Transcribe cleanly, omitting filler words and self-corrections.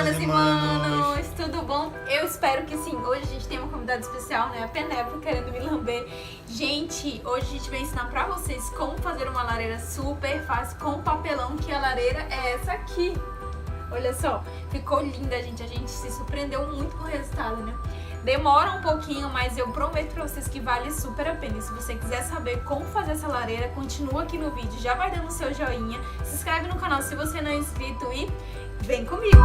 manas e manos, tudo bom? Eu espero que sim. Hoje a gente tem uma convidada especial, né? A Penélope querendo me lamber. Gente, hoje a gente vai ensinar pra vocês como fazer uma lareira super fácil com papelão, que a lareira é essa aqui. Olha só, ficou linda, gente. A gente se surpreendeu muito com o resultado, né? Demora um pouquinho, mas eu prometo pra vocês que vale super a pena. E se você quiser saber como fazer essa lareira, continua aqui no vídeo, já vai dando o seu joinha, se inscreve no canal se você não é inscrito e vem comigo!